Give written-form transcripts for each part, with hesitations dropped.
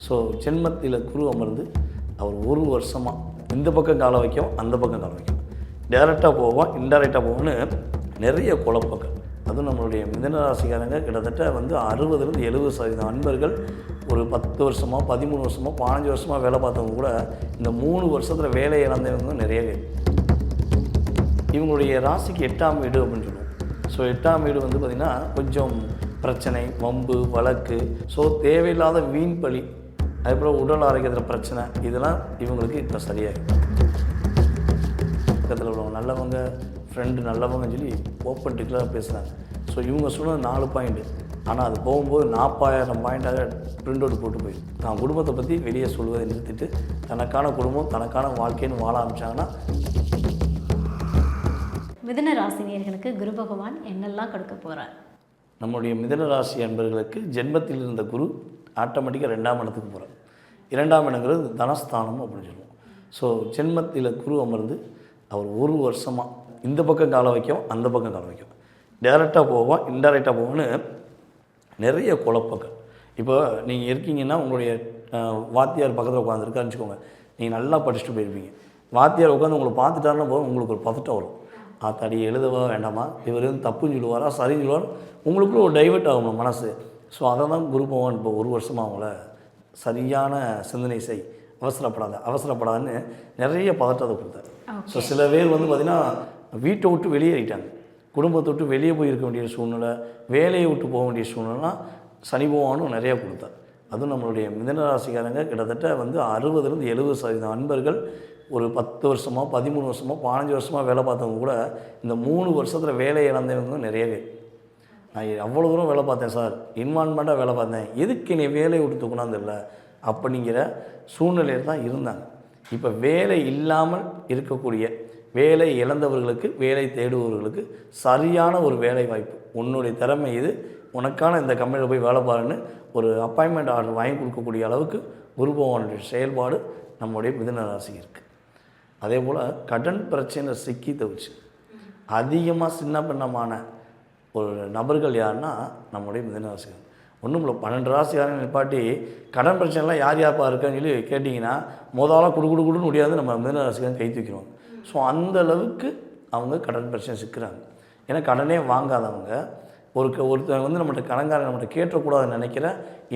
So ஜென்மத்தில் குரு அமர்ந்து அவர் ஒரு வருஷமாக இந்த பக்கம் காலை வைக்கும், அந்த பக்கம் காலை வைக்கும், டேரெக்டாக போவோம், இன்டைரக்டாக போவோம்னு நிறைய குழப்பங்கள். அதுவும் நம்மளுடைய மிதுன ராசிக்காரங்க கிட்டத்தட்ட 60லேருந்து 70% அன்பர்கள் ஒரு 10 வருஷமாக 13 வருஷமாக 15 வருஷமாக வேலை பார்த்தவங்க கூட இந்த 3 வருஷத்தில் வேலை இழந்தவங்க நிறைய பேர். இவங்களுடைய ராசிக்கு 8ஆம் வீடு அப்படின்னு சொல்லுவோம். ஸோ 8ஆம் வீடு பார்த்திங்கன்னா கொஞ்சம் பிரச்சனை, வம்பு, வழக்கு, ஸோ தேவையில்லாத வீண் பழி, அதுபோல் உடல் ஆரோக்கியத்தில் பிரச்சனை, இதெல்லாம் இவங்களுக்கு இப்போ சரியாகும். பக்கத்தில் உள்ளவங்க நல்லவங்க, ஃப்ரெண்டு நல்லவங்கன்னு சொல்லி ஓப்பன் டிக்ளேர் பேசுகிறாங்க. ஸோ இவங்க சொன்னது 4 பாயிண்ட்டு, ஆனால் அது போகும்போது 40,000 பாயிண்ட்டாக பிரிண்ட் அவுட் போட்டு போய் தான் குடும்பத்தை பற்றி வெளியே சொல்வதை நிறுத்திட்டு தனக்கான குடும்பம் தனக்கான வாழ்க்கைன்னு வாழ ஆரம்பித்தாங்கன்னா. மிதுன ராசினியர்களுக்கு குரு பகவான் என்னெல்லாம் கொடுக்க போகிறார்? நம்முடைய மிதுன ராசி அன்பர்களுக்கு ஜென்மத்தில் இருந்த குரு ஆட்டோமேட்டிக்காக 2ஆம் இடத்துக்கு போகிறார். 2ஆம் இடங்கிறது தனஸ்தானம் அப்படின்னு சொல்லுவோம். ஸோ ஜென்மத்தில் குரு அமர்ந்து அவர் ஒரு வருஷமாக இந்த பக்கம் காலை வைக்கும், அந்த பக்கம் காலை வைக்கும், டேரெக்டாக போவோம், இன்டைரக்டாக போவோம்னு நிறைய குழப்பங்கள். இப்போ நீங்கள் இருக்கீங்கன்னா உங்களுடைய வாத்தியார் பக்கத்தில் உட்காந்துருக்காருன்னு வச்சுக்கோங்க, நீங்கள் நல்லா படிச்சுட்டு போயிருப்பீங்க. வாத்தியார் உட்காந்து உங்களை பார்த்துட்டாருன்னா போதும் உங்களுக்கு ஒரு பதட்டம் வரும். ஆத்தாடி எழுதவா வேண்டாமா, இவர் தப்புன்னு சொல்லுவாரா சரின்னு சொல்லுவார், உங்களுக்குள்ள ஒரு டைவெர்ட் ஆகணும் மனசு. ஸோ அதை தான் குரு பகவான் இப்போ ஒரு வருஷமாக அவங்கள சரியான சிந்தனை செய், அவசரப்படாதுன்னு நிறைய பதட்டத்தை கொடுத்தாரு. ஸோ சில பேர் பார்த்திங்கன்னா வீட்டை விட்டு வெளியேறிட்டாங்க, குடும்பத்தை விட்டு வெளியே போய் இருக்க வேண்டிய சூழ்நிலை, வேலையை விட்டு போக வேண்டிய சூழ்நிலைலாம் சனி பகவானும் நிறையா கொடுத்தார். அதுவும் நம்மளுடைய மிதுன ராசிக்காரங்க கிட்டத்தட்ட 60லேருந்து 70% அன்பர்கள் ஒரு 10 வருஷமாக 13 வருஷமாக 15 வருஷமாக வேலை பார்த்தவங்க கூட இந்த 3 வருஷத்தில் வேலை இழந்தவங்க நிறைய பேர். நான் அவ்வளோ தூரம் வேலை பார்த்தேன் சார், இன்வால்மெண்ட்டாக வேலை பார்த்தேன், எதுக்கு நீ வேலையை விட்டு தூக்கினான்னு தெரியல அப்படிங்கிற சூழ்நிலையில் தான் இருந்தாங்க. இப்போ வேலை இல்லாமல் இருக்கக்கூடிய, வேலை இழந்தவர்களுக்கு, வேலை தேடுபவர்களுக்கு சரியான ஒரு வேலை வாய்ப்பு, உன்னுடைய திறமை இது, உனக்கான இந்த கம்பெனியில் போய் வேலை பாருன்னு ஒரு அப்பாயின்மெண்ட் ஆர்டர் வாங்கி கொடுக்கக்கூடிய அளவுக்கு குரு பகவானுடைய செயல்பாடு நம்முடைய மிதுன ராசிக்கு இருக்குது. அதே போல் கடன் பிரச்சனை சிக்கி தவிச்சு அதிகமாக சின்ன பின்னமான ஒரு நபர்கள் யாருன்னா நம்முடைய மிதுன ராசிக்காரர். ஒன்றும் இல்லை, 12 ராசிக்காரங்க நிப்பாட்டி கடன் பிரச்சனைலாம் யார் யார்ப்பா இருக்கான்னு சொல்லி கேட்டிங்கன்னா முதலாக குடுன்னு முடியாது நம்ம மிதுன ராசிக்காரங்க கை தூக்கிடுவாங்க. ஸோ அந்த அளவுக்கு அவங்க கடன் பிரச்சனை சிக்கிறாங்க. ஏன்னா கடனே வாங்காதவங்க, ஒருத்தர் நம்மகிட்ட கடன்காரன் நம்மகிட்ட கேட்டக்கூடாதுன்னு நினைக்கிற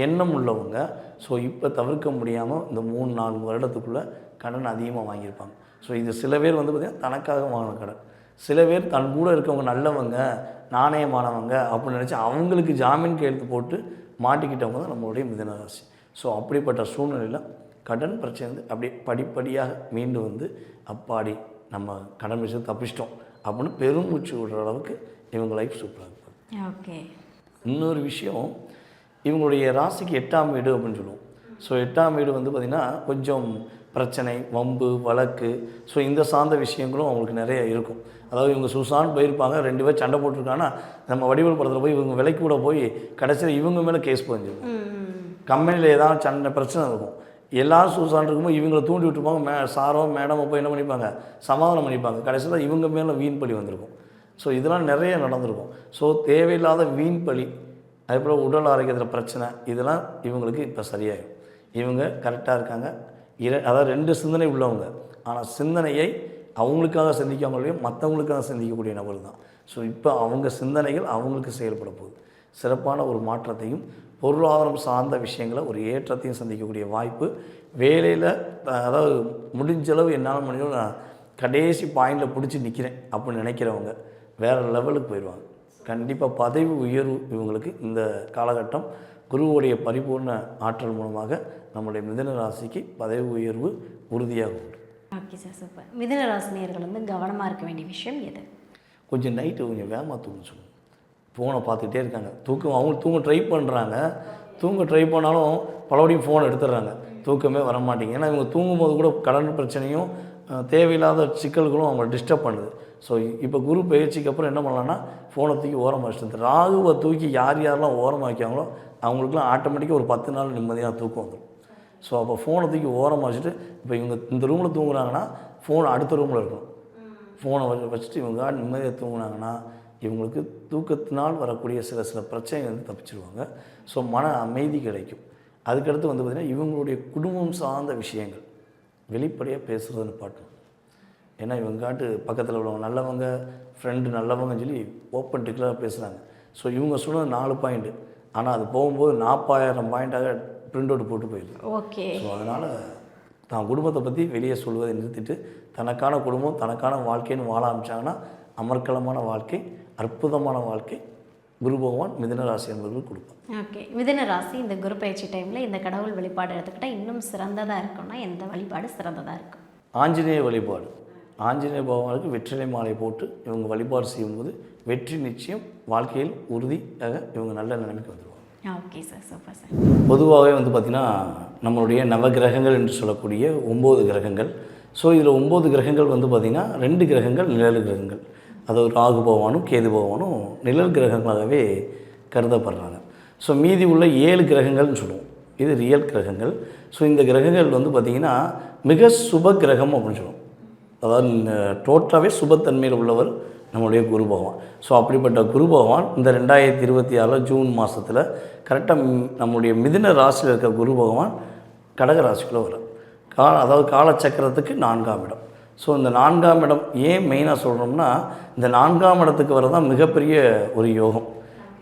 எண்ணம் உள்ளவங்க. ஸோ இப்போ தவிர்க்க முடியாமல் இந்த 3-4 வருடத்துக்குள்ளே கடன் அதிகமாக வாங்கியிருப்பாங்க. ஸோ இது சில பேர் பார்த்திங்கன்னா தனக்காக வாங்கின கடன், சில பேர் தன் கூட இருக்கவங்க நல்லவங்க நாணயமானவங்க அப்படின்னு நினச்சி அவங்களுக்கு ஜாமீன் கையெழுத்து போட்டு மாட்டிக்கிட்டவங்க தான் நம்மளுடைய மிதுன ராசி. ஸோ அப்படிப்பட்ட சூழ்நிலையில் கடன் பிரச்சனை அப்படியே படிப்படியாக மீண்டு அப்பாடி நம்ம கடன் விஷயத்தை தப்பிச்சிட்டோம் அப்படின்னு பெருமூச்சு விடுற அளவுக்கு இவங்க லைஃப் சூப்பராக இருப்பாங்க. ஓகே. இன்னொரு விஷயம், இவங்களுடைய ராசிக்கு 8ஆம் வீடு அப்படின்னு சொல்லுவோம். ஸோ 8ஆம் வீடு பார்த்திங்கன்னா கொஞ்சம் பிரச்சனை, வம்பு, வழக்கு, ஸோ இந்த சார்ந்த விஷயங்களும் அவங்களுக்கு நிறைய இருக்கும். அதாவது இவங்க சுசான்னு போயிருப்பாங்க, 2 பேர் சண்டை போட்டிருக்காங்கன்னா நம்ம வடிவல் படத்தில் போய் இவங்க விலைக்கு கூட போய் கடைசியில் இவங்க மேலே கேஸ் பதிஞ்சிருக்கும். கம்பெனியில் ஏதாவது சண்டை பிரச்சனை இருக்கும், எல்லோரும் சுசான் இருக்கும்போது இவங்களை தூண்டி விட்டுருப்பாங்க, சாரோ மேடமோ போய் என்ன பண்ணிப்பாங்க, சமாதானம் பண்ணிப்பாங்க, கடைசியில் இவங்க மேலே வீண் பழி வந்திருக்கும். ஸோ இதெல்லாம் நிறைய நடந்திருக்கும். ஸோ தேவையில்லாத வீண் பழி, அதுபோல் உடல் ஆரோக்கியத்தில் பிரச்சனை, இதெல்லாம் இவங்களுக்கு இப்போ சரியாகும். இவங்க கரெக்டாக இருக்காங்க. அதாவது 2 சிந்தனை உள்ளவங்க, ஆனால் சிந்தனையை அவங்களுக்காக சிந்திக்காமலேயும் மற்றவங்களுக்காக சிந்திக்கக்கூடிய நபர் தான். ஸோ இப்போ அவங்க சிந்தனைகள் அவங்களுக்கு செயல்பட போகுது. சிறப்பான ஒரு மாற்றத்தையும் பொருளாதாரம் சார்ந்த விஷயங்களை ஒரு ஏற்றத்தையும் சந்திக்கக்கூடிய வாய்ப்பு. வேலையில் அதாவது முடிஞ்சளவு என்னால் முடியும் நான் கடைசி பாயிண்டில் பிடிச்சி நிற்கிறேன் அப்படின்னு நினைக்கிறவங்க வேறு லெவலுக்கு போயிடுவாங்க. கண்டிப்பாக பதவி உயர்வு இவங்களுக்கு இந்த காலகட்டம் குருவுடைய பரிபூர்ண ஆற்றல் மூலமாக நம்முடைய மிதுன ராசிக்கு பதவி உயர்வு உறுதியாக உண்டு. Okay sir, super. மிதுன ராசினியர்கள் கவனமாக இருக்க வேண்டிய விஷயம் எது? கொஞ்சம் நைட்டு கொஞ்சம் வேகமாக தூங்க சொல்லுங்கள். ஃபோனை பார்த்துக்கிட்டே இருக்காங்க, அவங்க தூங்க ட்ரை பண்ணுறாங்க, தூங்க ட்ரை பண்ணாலும் பலபடியும் ஃபோன் எடுத்துடுறாங்க, தூக்கமே வர மாட்டேங்க. ஏன்னா இவங்க தூங்கும்போது கூட கடன் பிரச்சனையும் தேவையில்லாத சிக்கல்களும் அவங்களை டிஸ்டர்ப் பண்ணுது. ஸோ இப்போ குரு பயிற்சிக்கு அப்புறம் என்ன பண்ணலான்னா ஃபோனை தூக்கி ஓரமாக வச்சுட்டு ராகுவை தூக்கி யாரெல்லாம் ஓரமாக வைக்காங்களோ அவங்களுக்குலாம் ஆட்டோமேட்டிக்காக ஒரு 10 நாள் நிம்மதியாக தூக்கம் வந்துடும். ஸோ அப்போ ஃபோனை தூக்கி ஓரமாக வச்சுட்டு, இப்போ இவங்க இந்த ரூமில் தூங்குறாங்கன்னா ஃபோன் அடுத்த ரூமில் இருக்கணும், ஃபோனை வச்சுட்டு இவங்க நிம்மதியாக தூங்குனாங்கன்னா இவங்களுக்கு தூக்கத்தினால் வரக்கூடிய சில பிரச்சனைகள் தப்பிச்சிருவாங்க. ஸோ மன அமைதி கிடைக்கும். அதுக்கடுத்து வந்து பார்த்திங்கன்னா இவங்களுடைய குடும்பம் சார்ந்த விஷயங்கள் வெளிப்படையாக பேசுகிறத நிப்பாட்டணும். ஏன்னா இவங்காட்டு பக்கத்தில் உள்ளவங்க நல்லவங்க, ஃப்ரெண்டு நல்லவங்கன்னு சொல்லி ஓப்பன் டிக்ளராக பேசுகிறாங்க. ஸோ இவங்க சொன்னது 4 பாயிண்ட்டு, ஆனால் அது போகும்போது 40,000 பாயிண்ட்டாக பிரிண்ட் அவுட் போட்டு போயிடுது. ஓகே. ஸோ அதனால் தான் குடும்பத்தை பற்றி வெளியே சொல்வதை நிறுத்திட்டு தனக்கான குடும்பம் தனக்கான வாழ்க்கைன்னு வாழ ஆரம்பித்தாங்கன்னா அமர்க்கலமான வாழ்க்கை, அற்புதமான வாழ்க்கை குரு பகவான் மிதுன ராசி என்பவர்கள் கொடுப்பார். ஓகே. மிதுன ராசி இந்த குரு பயிற்சி டைமில் இந்த கடவுள் வழிபாடு எடுத்துக்கிட்டால் இன்னும் சிறந்ததாக இருக்கும்னா எந்த வழிபாடு சிறந்ததாக இருக்கும்? ஆஞ்சநேய வழிபாடு. ஆஞ்சநேய பகவானுக்கு வெற்றிலை மாலை போட்டு இவங்க வழிபாடு செய்யும்போது வெற்றி நிச்சயம், வாழ்க்கையில் உறுதியாக இவங்க நல்ல நிலைமைக்கு வந்துடுவாங்க. Okay sir, super sir. பொதுவாகவே வந்து பார்த்திங்கன்னா நம்மளுடைய நவகிரகங்கள் என்று சொல்லக்கூடிய 9 கிரகங்கள். ஸோ இதில் 9 கிரகங்கள் வந்து பார்த்திங்கன்னா 2 கிரகங்கள் நிழல் கிரகங்கள். அதாவது ராகு பகவானும் கேது பகவானும் நிழல் கிரகங்களாகவே கருதப்படுறாங்க. ஸோ மீதி உள்ள 7 கிரகங்கள்னு சொல்லுவோம், இது ரியல் கிரகங்கள். ஸோ இந்த கிரகங்கள் வந்து பார்த்திங்கன்னா மிக சுப கிரகம் அப்படின்னு சொல்லுவோம். அதாவது டோட்டலாகவே சுபத்தன்மையில் உள்ளவர் நம்மளுடைய குரு பகவான். ஸோ அப்படிப்பட்ட குரு பகவான் இந்த 2026 ஜூன் மாதத்தில் கரெக்டாக நம்முடைய மிதுன ராசியில் இருக்க குரு பகவான் கடக ராசிக்குள்ளே வரும். அதாவது காலச்சக்கரத்துக்கு 4ஆம் இடம். ஸோ இந்த 4ஆம் இடம் ஏன் மெயினாக சொல்கிறோம்னா, இந்த 4ஆம் இடத்துக்கு வரதான் மிகப்பெரிய ஒரு யோகம்.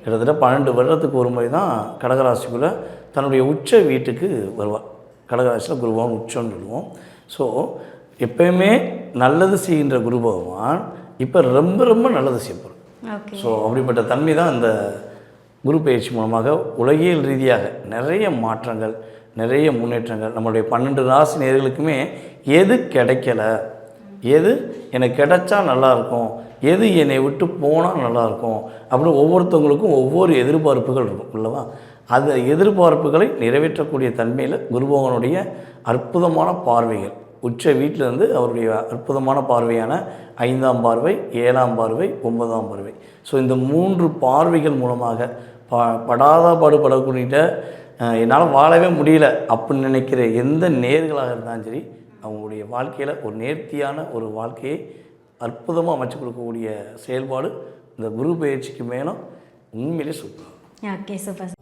கிட்டத்தட்ட 12 வருடத்துக்கு ஒரு முறை தான் கடகராசிக்குள்ளே தன்னுடைய உச்ச வீட்டுக்கு வருவார். கடகராசியில் குரு பகவான் உச்சம்னு சொல்லுவோம். ஸோ எப்பயுமே நல்லது செய்கின்ற குரு பகவான் இப்போ ரொம்ப ரொம்ப நல்லது செய்யப்படும். ஸோ அப்படிப்பட்ட தன்மை தான் இந்த குரு பயிற்சி மூலமாக உலகியல் ரீதியாக நிறைய மாற்றங்கள், நிறைய முன்னேற்றங்கள் நம்மளுடைய 12 ராசி நேயர்களுக்குமே எது கிடைக்கல, எது எனக்கு கிடைச்சா நல்லாயிருக்கும், எது என்னை விட்டு போனால் நல்லாயிருக்கும் அப்படின்னு ஒவ்வொருத்தவங்களுக்கும் ஒவ்வொரு எதிர்பார்ப்புகள் இருக்கும் இல்லவா? அந்த எதிர்பார்ப்புகளை நிறைவேற்றக்கூடிய தன்மையில் குரு பகவானுடைய அற்புதமான பார்வைகள், உச்ச வீட்டிலேருந்து அவருடைய அற்புதமான பார்வையான 5ஆம் பார்வை, 7ஆம் பார்வை, 9ஆம் பார்வை. ஸோ இந்த 3 பார்வைகள் மூலமாக படாத பாடுபடக்கூடிய என்னால் வாழவே முடியல அப்படின்னு நினைக்கிற எந்த நேர்களாக இருந்தாலும் சரி, அவங்களுடைய வாழ்க்கையில் ஒரு நேர்த்தியான ஒரு வாழ்க்கையை அற்புதமாக அமைச்சு கொடுக்கக்கூடிய செயல்பாடு இந்த குரு பயிற்சிக்கு மேலும் உண்மையிலே சூப்பர். Okay, super.